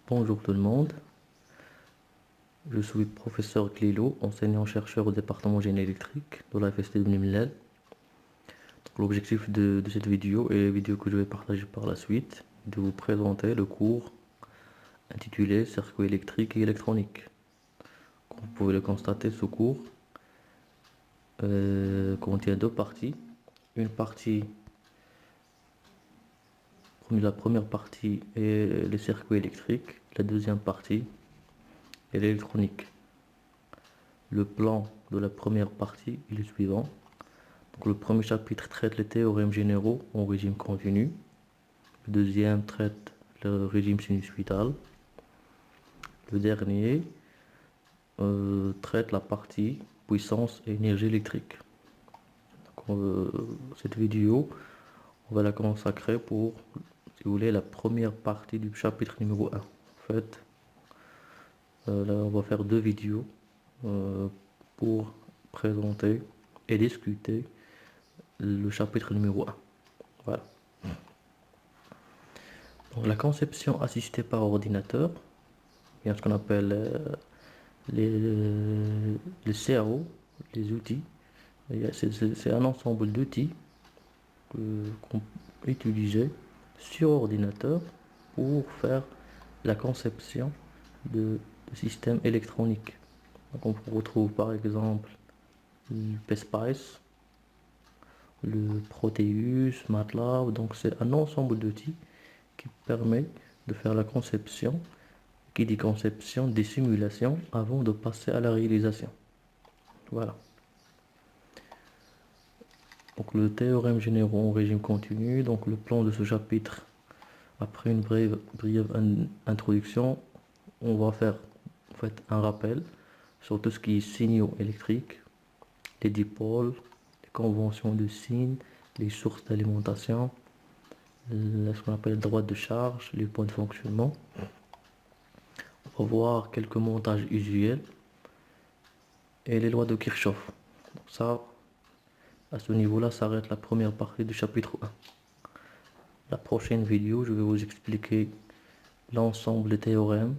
Bonjour tout le monde, je suis professeur Clélo, enseignant-chercheur au département génie électrique de la FST de Nimlel. L'objectif de cette vidéo et la vidéo que je vais partager par la suite, de vous présenter le cours intitulé Circuits électriques et électroniques. Comme vous pouvez le constater, ce cours contient deux parties. Une partie, la première partie est les circuits électriques, la deuxième partie est l'électronique. Le plan de la première partie est le suivant. Donc, le premier chapitre traite les théorèmes généraux en régime continu. Le deuxième traite le régime sinusoïdal. Le dernier traite la partie puissance et énergie électrique. Donc, cette vidéo, on va la consacrer pour, si vous voulez, la première partie du chapitre numéro 1. En fait, là, on va faire deux vidéos pour présenter et discuter le chapitre numéro 1. Voilà. Donc, la conception assistée par ordinateur, bien ce qu'on appelle les CAO, les outils. C'est un ensemble d'outils qu'on peut utiliser sur ordinateur pour faire la conception de systèmes électroniques. Donc, on retrouve par exemple le PSPICE, le Proteus, MATLAB. Donc c'est un ensemble d'outils qui permet de faire la conception, qui dit conception, des simulations avant de passer à la réalisation. Voilà. Donc le théorème généraux en régime continu. Donc le plan de ce chapitre, après une brève introduction, on va faire en fait un rappel sur tout ce qui est signaux électriques, les dipôles, les conventions de signes, les sources d'alimentation, ce qu'on appelle droite de charge, les points de fonctionnement. On va voir quelques montages usuels et les lois de Kirchhoff. Donc ça, à ce niveau-là, s'arrête la première partie du chapitre 1. La prochaine vidéo, je vais vous expliquer l'ensemble des théorèmes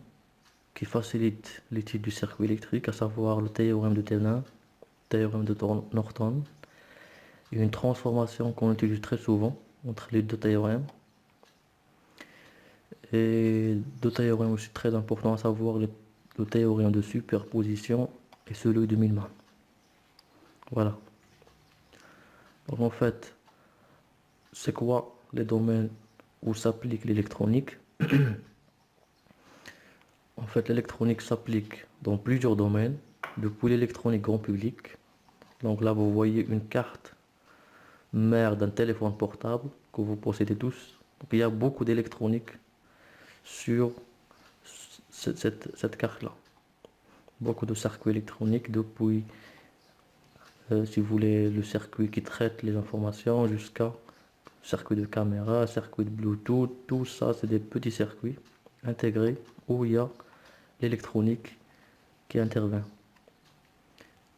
qui facilitent l'étude du circuit électrique, à savoir le théorème de Thévenin, théorème de Norton, et une transformation qu'on utilise très souvent entre les deux théorèmes. Et deux théorèmes aussi très importants, à savoir le théorème de superposition et celui de Millman. Voilà. Donc en fait, c'est quoi les domaines où s'applique l'électronique? En fait, l'électronique s'applique dans plusieurs domaines, depuis l'électronique grand public. Donc là, vous voyez une carte mère d'un téléphone portable que vous possédez tous. Donc il y a beaucoup d'électronique sur cette carte-là. Beaucoup de circuits électroniques depuis, si vous voulez, le circuit qui traite les informations jusqu'à circuit de caméra, circuit de Bluetooth, tout ça c'est des petits circuits intégrés où il y a l'électronique qui intervient.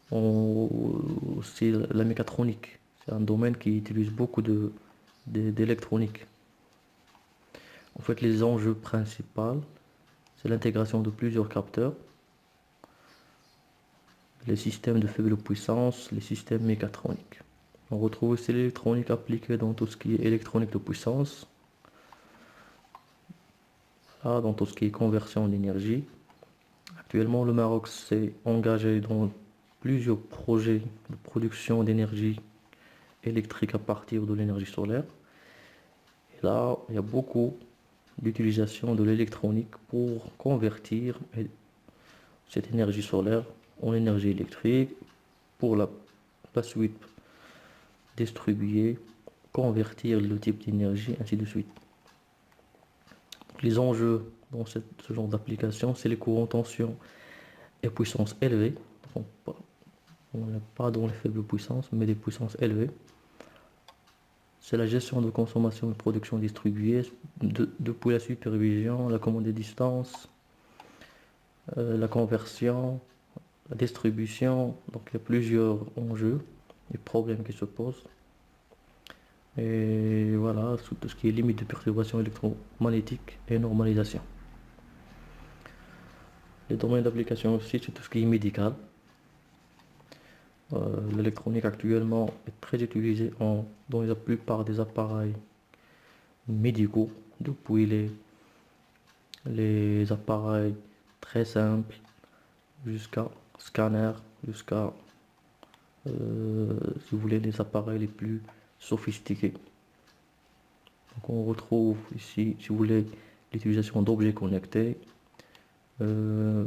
Aussi la mécatronique, c'est un domaine qui utilise beaucoup d'électronique. En fait, les enjeux principaux, c'est l'intégration de plusieurs capteurs, les systèmes de faible puissance, les systèmes mécatroniques. On retrouve aussi l'électronique appliquée dans tout ce qui est électronique de puissance, là, dans tout ce qui est conversion d'énergie. Actuellement, le Maroc s'est engagé dans plusieurs projets de production d'énergie électrique à partir de l'énergie solaire. Et là, il y a beaucoup d'utilisation de l'électronique pour convertir cette énergie solaire en énergie électrique, pour la suite distribuer, convertir le type d'énergie, ainsi de suite. Donc, les enjeux dans ce genre d'application, c'est les courants tension et puissance élevée. On n'est pas dans les faibles puissances, mais des puissances élevées. C'est la gestion de consommation et production distribuée, depuis la supervision, la commande des distances, la conversion, la distribution. Donc il y a plusieurs enjeux et problèmes qui se posent. Et voilà, tout ce qui est limite de perturbation électromagnétique et normalisation. Les domaines d'application aussi, c'est tout ce qui est médical. L'électronique actuellement est très utilisée dans la plupart des appareils médicaux, depuis les appareils très simples jusqu'à scanner, jusqu'à, si vous voulez, les appareils les plus sophistiqués. Donc on retrouve ici, si vous voulez, l'utilisation d'objets connectés, euh,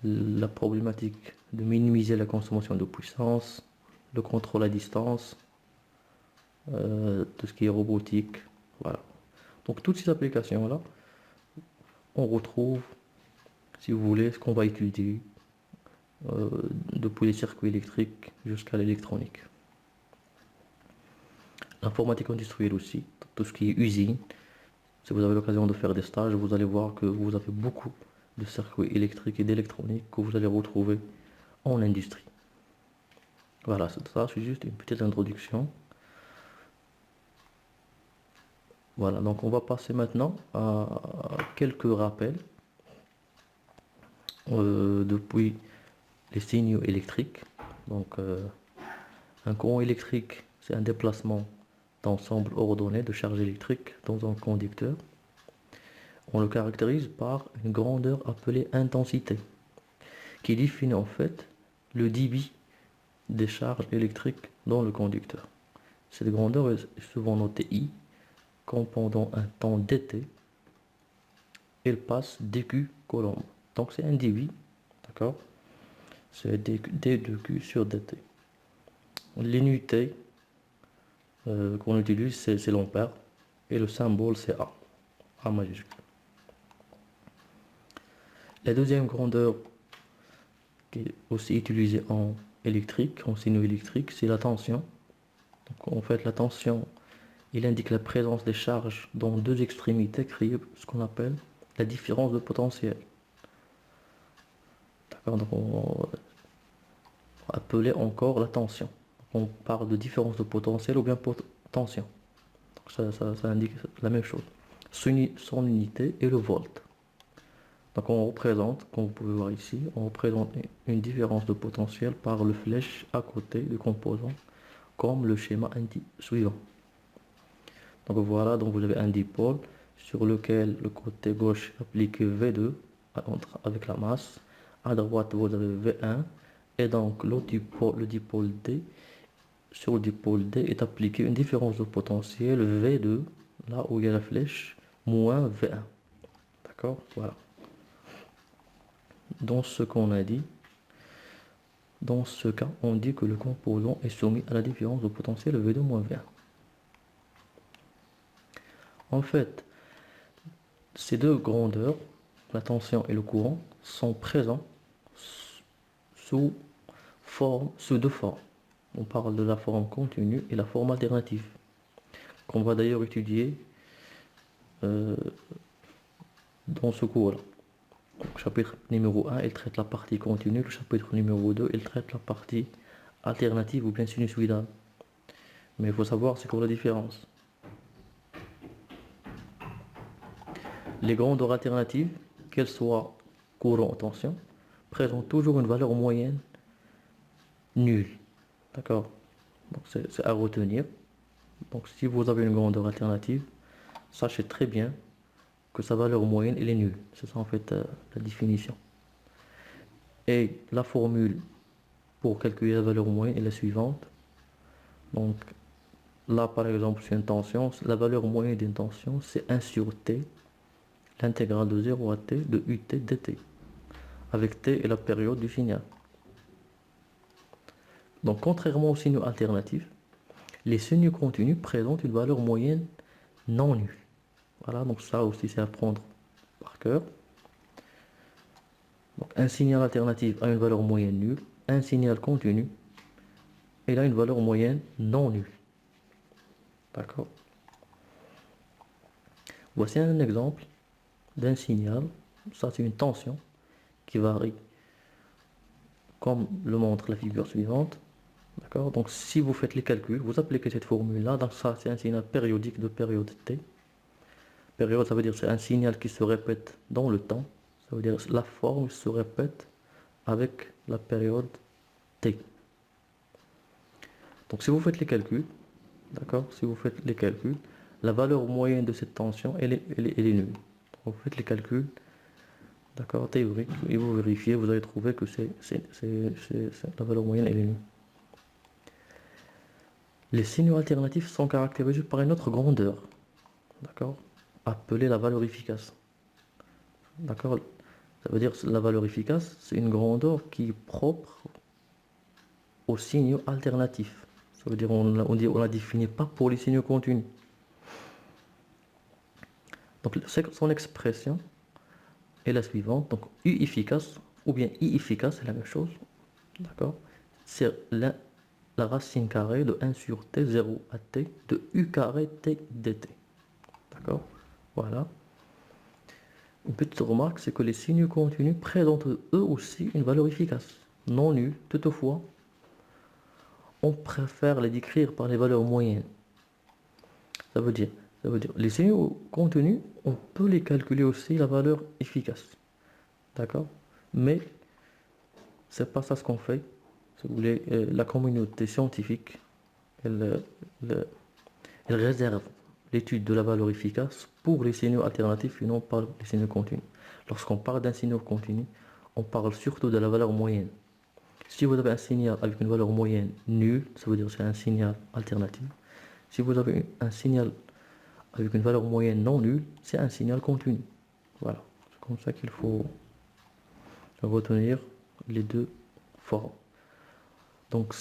la problématique de minimiser la consommation de puissance, le contrôle à distance, tout ce qui est robotique, voilà. Donc toutes ces applications-là, on retrouve, si vous voulez, ce qu'on va étudier depuis les circuits électriques jusqu'à l'électronique. L'informatique industrielle aussi, tout ce qui est usine. Si vous avez l'occasion de faire des stages, vous allez voir que vous avez beaucoup de circuits électriques et d'électronique que vous allez retrouver en industrie. Voilà, ça c'est juste une petite introduction. Voilà, donc on va passer maintenant à quelques rappels depuis les signaux électriques. Donc un courant électrique, c'est un déplacement d'ensemble ordonné de charge électrique dans un conducteur. On le caractérise par une grandeur appelée intensité, qui définit en fait le débit des charges électriques dans le conducteur. Cette grandeur est souvent notée I, comme pendant un temps dt, elle passe dq coulomb. Donc c'est un débit, d'accord? C'est d de q sur dt. L'unité qu'on utilise, c'est l'ampère, et le symbole, c'est A majuscule. La deuxième grandeur qui est aussi utilisée en électrique, en signaux électriques, c'est la tension. Donc en fait, la tension, il indique la présence des charges dans deux extrémités, créées ce qu'on appelle la différence de potentiel. D'accord, donc on appelle encore la tension. On parle de différence de potentiel ou bien tension. Donc ça indique la même chose. Son unité est le volt. Donc on représente, comme vous pouvez voir ici, on représente une différence de potentiel par le flèche à côté du composant, comme le schéma suivant. Donc voilà, donc vous avez un dipôle sur lequel le côté gauche applique V2 avec la masse. À droite, vous avez V1. Et donc le dipôle D, sur le dipôle D est appliqué une différence de potentiel V2, là où il y a la flèche, moins V1. D'accord? Voilà. Dans ce qu'on a dit, dans ce cas, on dit que le composant est soumis à la différence de potentiel V2 moins V1. En fait, ces deux grandeurs, la tension et le courant, sont présents sous deux formes. On parle de la forme continue et la forme alternative, qu'on va d'ailleurs étudier dans ce cours-là. Donc, chapitre numéro 1, il traite la partie continue. Le chapitre numéro 2, il traite la partie alternative ou bien sinusoïdale. Mais il faut savoir c'est quoi la différence. Les grandeurs alternatives, qu'elles soient courant ou tension, présentent toujours une valeur moyenne nulle. D'accord? Donc c'est à retenir. Donc si vous avez une grandeur alternative, sachez très bien que sa valeur moyenne elle est nulle. C'est ça en fait la définition. Et la formule pour calculer la valeur moyenne est la suivante. Donc là par exemple c'est une tension, la valeur moyenne d'une tension c'est 1 sur t, l'intégrale de 0 à t de ut dt, avec t est la période du signal. Donc contrairement aux signaux alternatifs, les signaux continus présentent une valeur moyenne non nulle. Voilà, donc ça aussi c'est à prendre par cœur. Donc un signal alternatif a une valeur moyenne nulle, un signal continu, il a une valeur moyenne non nulle. D'accord? Voici un exemple d'un signal, ça c'est une tension qui varie comme le montre la figure suivante. D'accord? Donc si vous faites les calculs, vous appliquez cette formule-là, donc ça c'est un signal périodique de période t. Période, ça veut dire c'est un signal qui se répète dans le temps, Ça veut dire la forme se répète avec la période t. Donc si vous faites les calculs, d'accord, si vous faites les calculs, la valeur moyenne de cette tension, elle est nulle. Vous faites les calculs, d'accord, théoriques, et vous vérifiez, vous allez trouver que la valeur moyenne, elle est nulle. Les signaux alternatifs sont caractérisés par une autre grandeur, d'accord, appelée la valeur efficace. D'accord, ça veut dire que la valeur efficace, c'est une grandeur qui est propre aux signaux alternatifs. Ça veut dire on la définit pas pour les signaux continus. Donc son expression est la suivante. Donc U efficace ou bien I efficace, c'est la même chose. D'accord, c'est la racine carrée de 1 sur T0 à T de U carré T dt. D'accord, voilà. Une petite remarque, c'est que les signaux continus présentent eux aussi une valeur efficace, non nulle. Toutefois, on préfère les décrire par les valeurs moyennes. Ça veut dire, les signaux contenus, on peut les calculer aussi la valeur efficace. D'accord? Mais c'est pas ça ce qu'on fait. Si vous voulez, la communauté scientifique, elle, elle, elle réserve l'étude de la valeur efficace pour les signaux alternatifs et non pas les signaux continus. Lorsqu'on parle d'un signal continu, on parle surtout de la valeur moyenne. Si vous avez un signal avec une valeur moyenne nulle, ça veut dire que c'est un signal alternatif. Si vous avez un signal avec une valeur moyenne non nulle, c'est un signal continu. Voilà, c'est comme ça qu'il faut retenir les deux formes. Donc,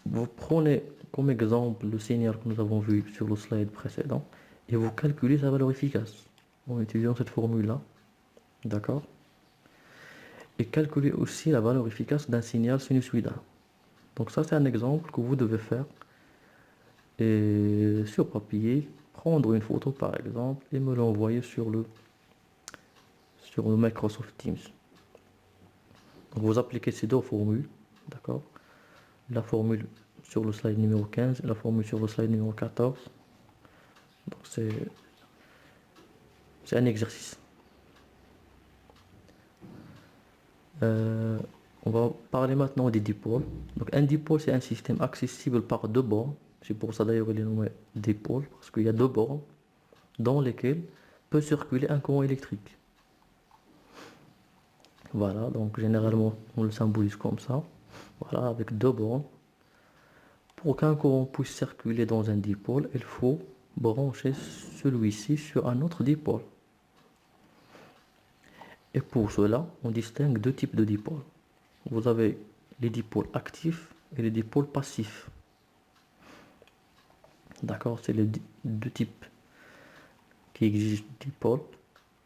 vous prenez comme exemple le signal que nous avons vu sur le slide précédent et vous calculez sa valeur efficace en utilisant cette formule-là. D'accord? Et calculez aussi la valeur efficace d'un signal sinusoïdal. Donc ça, c'est un exemple que vous devez faire et sur papier, prendre une photo par exemple et me l'envoyer sur le Microsoft Teams. Donc vous appliquez ces deux formules, d'accord? La formule sur le slide numéro 15 et la formule sur le slide numéro 14. Donc c'est un exercice. On va parler maintenant des dipôles. Donc un dipôle, c'est un système accessible par deux bornes. C'est pour ça d'ailleurs il est nommé dipôle, parce qu'il y a deux bornes dans lesquelles peut circuler un courant électrique. Voilà, donc généralement on le symbolise comme ça. Voilà, avec deux bornes. Pour qu'un courant puisse circuler dans un dipôle, il faut brancher celui-ci sur un autre dipôle. Et pour cela, on distingue deux types de dipôles. Vous avez les dipôles actifs et les dipôles passifs. D'accord, c'est les deux types qui existent de dipôles.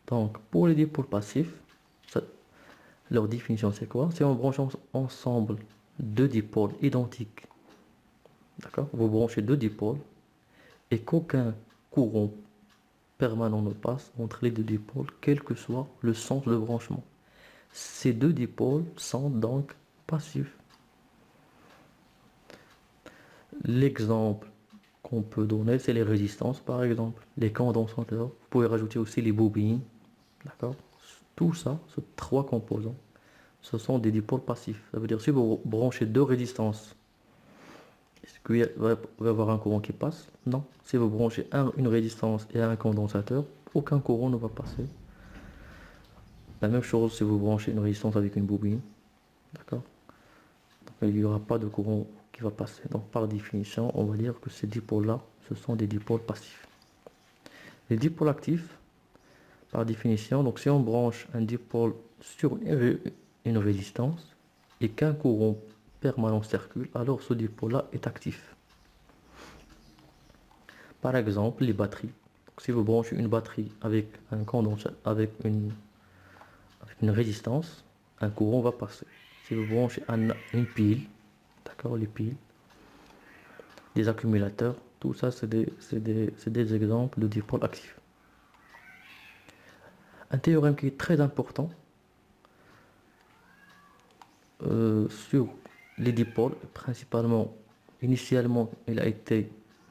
Donc, pour les dipôles passifs, leur définition c'est quoi? C'est on branche ensemble deux dipôles identiques. D'accord, vous branchez deux dipôles et qu'aucun courant permanent ne passe entre les deux dipôles, quel que soit le sens de branchement. Ces deux dipôles sont donc passifs. L'exemple qu'on peut donner, c'est les résistances, par exemple, les condensateurs. Vous pouvez rajouter aussi les bobines, d'accord? Tout ça, ces trois composants, ce sont des dipôles passifs. Ça veut dire si vous branchez deux résistances, est-ce qu'il va y avoir un courant qui passe? Non. Si vous branchez une résistance et un condensateur, aucun courant ne va passer. La même chose si vous branchez une résistance avec une bobine, d'accord? Donc il n'y aura pas de courant qui va passer. Donc par définition, on va dire que ces dipôles-là, ce sont des dipôles passifs. Les dipôles actifs, par définition, donc si on branche un dipôle sur une résistance et qu'un courant permanent circule, alors ce dipôle-là est actif. Par exemple, les batteries. Donc, si vous branchez une batterie avec un condensateur, avec une résistance, un courant va passer. Si vous branchez une pile, d'accord, les piles, des accumulateurs, tout ça c'est des exemples de dipôles actifs. Un théorème qui est très important sur les dipôles, principalement, initialement, il a été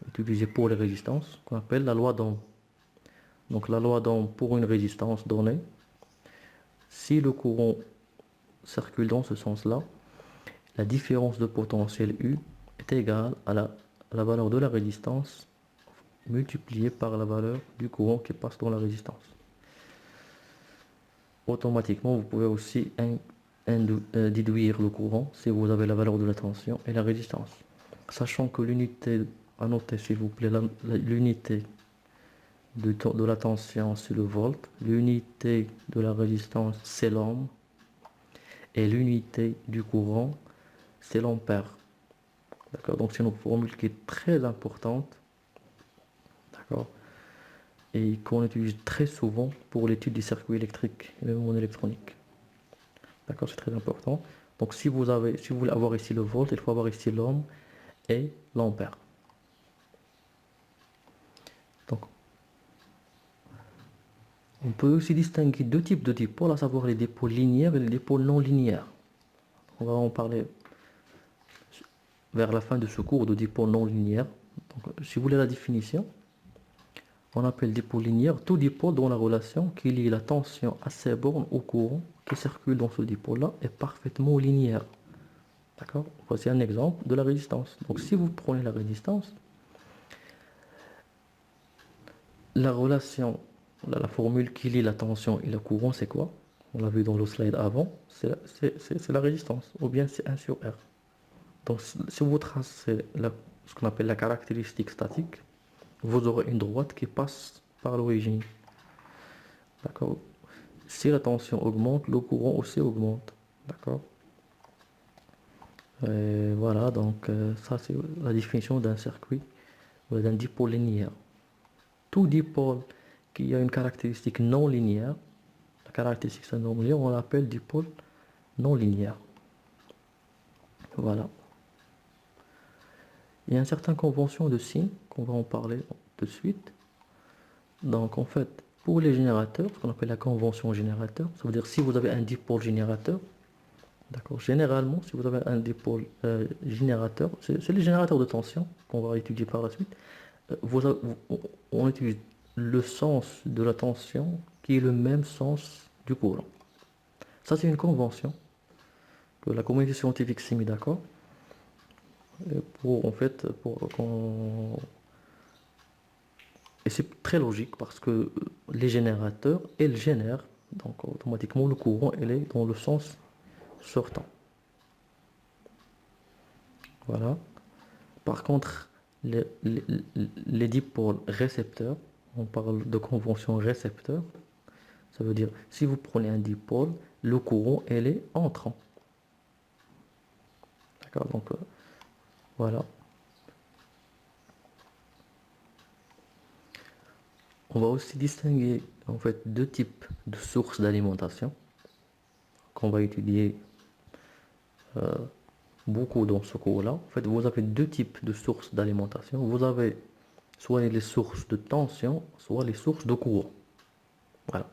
utilisé pour les résistances, qu'on appelle la loi d'Ohm. Donc la loi d'Ohm pour une résistance donnée, si le courant circule dans ce sens-là, la différence de potentiel U est égale à la valeur de la résistance multipliée par la valeur du courant qui passe dans la résistance. Automatiquement, vous pouvez aussi déduire le courant si vous avez la valeur de la tension et la résistance. Sachant que l'unité, à noter s'il vous plaît, l'unité de la tension c'est le volt, l'unité de la résistance c'est l'ohm et l'unité du courant c'est l'ampère. D'accord, donc c'est une formule qui est très importante, d'accord, et qu'on utilise très souvent pour l'étude des circuits électriques et même en électronique. D'accord, c'est très important. Donc si vous voulez avoir ici le volt, il faut avoir ici l'ohm et l'ampère. Donc on peut aussi distinguer deux types de dipôles, à savoir les dipôles linéaires et les dipôles non linéaires. On va en parler vers la fin de ce cours de dipôles non linéaires. Donc, si vous voulez la définition, on appelle dipôle linéaire tout dipôle dont la relation qui lie la tension à ses bornes au courant qui circule dans ce dipôle-là est parfaitement linéaire. D'accord? Voici un exemple de la résistance. Donc si vous prenez la résistance, la relation, la formule qui lie la tension et le courant, c'est quoi? On l'a vu dans le slide avant, c'est la résistance, ou bien c'est 1 sur R. Donc si vous tracez ce qu'on appelle la caractéristique statique, vous aurez une droite qui passe par l'origine. D'accord? Si la tension augmente, le courant aussi augmente. D'accord? Et voilà, donc ça c'est la définition d'un circuit, d'un dipôle linéaire. Tout dipôle qui a une caractéristique non linéaire, la caractéristique non linéaire, on l'appelle dipôle non linéaire. Voilà. Il y a une certaine convention de signes qu'on va en parler tout de suite. Donc en fait, pour les générateurs, ce qu'on appelle la convention générateur, ça veut dire si vous avez un dipôle générateur, d'accord, généralement, si vous avez un dipôle générateur, c'est les générateurs de tension qu'on va étudier par la suite, on utilise le sens de la tension qui est le même sens du courant. Ça, c'est une convention que la communauté scientifique s'est mis d'accord pour, en fait, et c'est très logique parce que les générateurs, elles génèrent, donc automatiquement le courant, elle est dans le sens sortant. Voilà. Par contre, les dipôles récepteurs, on parle de convention récepteur, ça veut dire si vous prenez un dipôle, le courant, elle est entrant. D'accord, donc voilà. On va aussi distinguer en fait deux types de sources d'alimentation qu'on va étudier beaucoup dans ce cours-là. En fait, vous avez deux types de sources d'alimentation. Vous avez soit les sources de tension, soit les sources de courant. Voilà.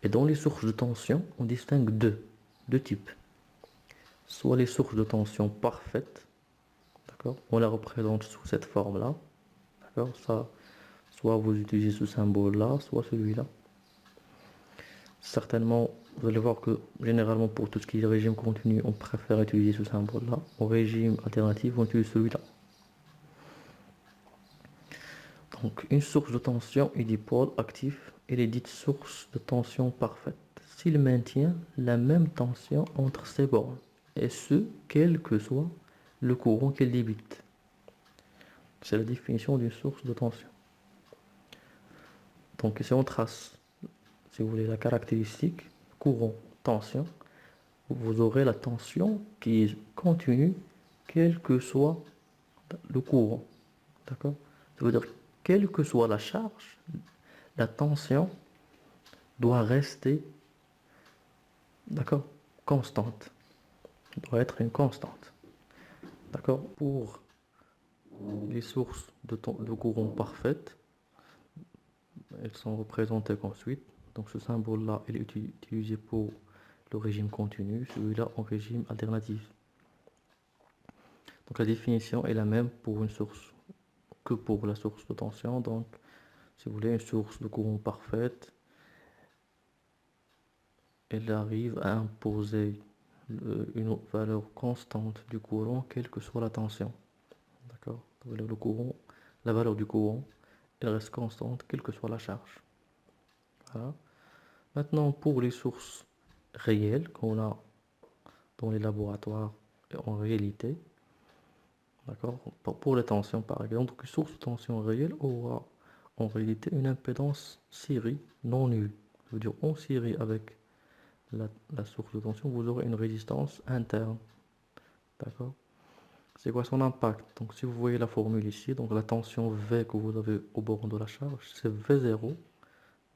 Et dans les sources de tension, on distingue deux types. Soit les sources de tension parfaites, d'accord? On la représente sous cette forme-là, d'accord? Ça, soit vous utilisez ce symbole-là, soit celui-là. Certainement, vous allez voir que généralement pour tout ce qui est régime continu, on préfère utiliser ce symbole-là. Au régime alternatif, on utilise celui-là. Donc, une source de tension est dipôle actif et les dites source de tension parfaite s'il maintient la même tension entre ses bornes, et ce, quel que soit le courant qu'elle débite. C'est la définition d'une source de tension. Donc, si on trace, si vous voulez, la caractéristique courant, tension, vous aurez la tension qui est continue, quel que soit le courant. D'accord? Ça veut dire, quelle que soit la charge, la tension doit rester, d'accord, constante. Doit être une constante. D'accord? Pour les sources de courant parfaites, elles sont représentées ensuite. Donc ce symbole-là, il est utilisé pour le régime continu, celui-là en régime alternatif. Donc la définition est la même pour une source que pour la source de tension. Donc si vous voulez une source de courant parfaite, elle arrive à imposer une valeur constante du courant, quelle que soit la tension. D'accord? Le courant, la valeur du courant, elle reste constante, quelle que soit la charge. Voilà. Maintenant, pour les sources réelles qu'on a dans les laboratoires et en réalité, d'accord? Pour les tensions, par exemple, une source de tension réelle aura en réalité une impédance série non nulle. Ça veut dire en série avec la source de tension, vous aurez une résistance interne. D'accord? C'est quoi son impact? Donc si vous voyez la formule ici, donc la tension V que vous avez au bord de la charge, c'est V0,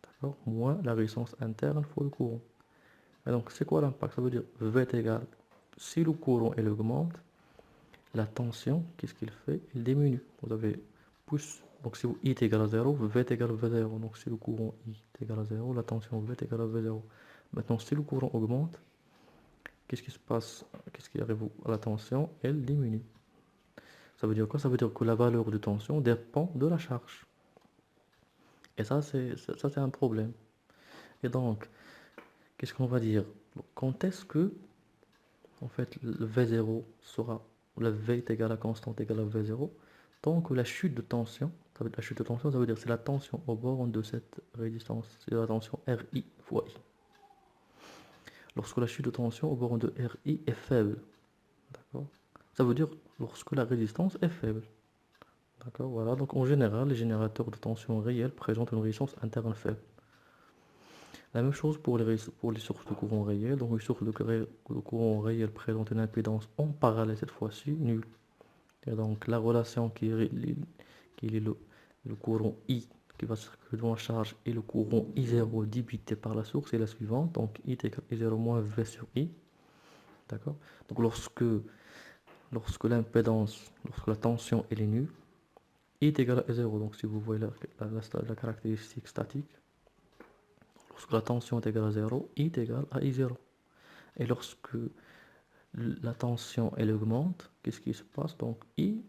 d'accord, moins la résistance interne fois le courant. Et donc c'est quoi l'impact? Ça veut dire V est égal, si le courant il augmente, la tension, qu'est-ce qu'il fait? Il diminue. Vous avez plus, donc si I est égal à 0, V est égal à V0. Donc si le courant I est égal à 0, la tension V est égal à V0. Maintenant si le courant augmente, qu'est-ce qui se passe? Qu'est-ce qui arrive à la tension? Elle diminue. Ça veut dire quoi? Ça veut dire que la valeur de tension dépend de la charge. Et ça, c'est un problème. Et donc, qu'est-ce qu'on va dire? Quand est-ce que, en fait, le V0 sera, la V est égale à constante égale à V0, tant que la chute de tension, ça veut dire, la chute de tension, ça veut dire c'est la tension au bord de cette résistance, c'est la tension RI fois I. Lorsque la chute de tension au bord de RI est faible, d'accord? Ça veut dire lorsque la résistance est faible. D'accord, voilà. Donc en général, les générateurs de tension réelle présentent une résistance interne faible. La même chose pour les sources de courant réel. Donc une source de courant réel présente une impédance en parallèle cette fois-ci, nulle. Et donc la relation qui est le courant I qui va circuler dans la charge et le courant I0 débité par la source est la suivante. Donc I est égal à I0 moins V sur I. D'accord. Donc lorsque l'impédance, lorsque la tension elle est nulle, I est égal à 0, donc si vous voyez la caractéristique statique, lorsque la tension est égale à 0, I est égal à I0. Et lorsque la tension elle augmente, qu'est-ce qui se passe? Donc I,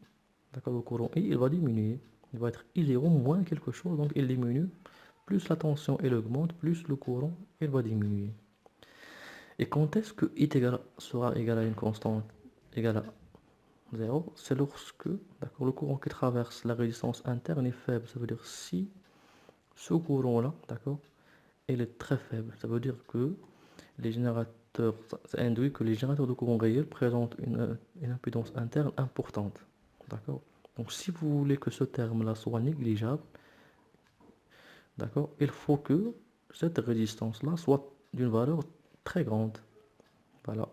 d'accord, le courant I, il va diminuer. Il va être I0 moins quelque chose, donc il diminue. Plus la tension elle augmente, plus le courant il va diminuer. Et quand est-ce que I sera égal à une constante égale à 0? C'est lorsque, d'accord, le courant qui traverse la résistance interne est faible. Ça veut dire si ce courant-là, d'accord, il est très faible. Ça veut dire que les générateurs, ça induit que les générateurs de courant réel présentent une impédance interne importante. D'accord? Donc si vous voulez que ce terme-là soit négligeable, d'accord, il faut que cette résistance-là soit d'une valeur très grande. Voilà.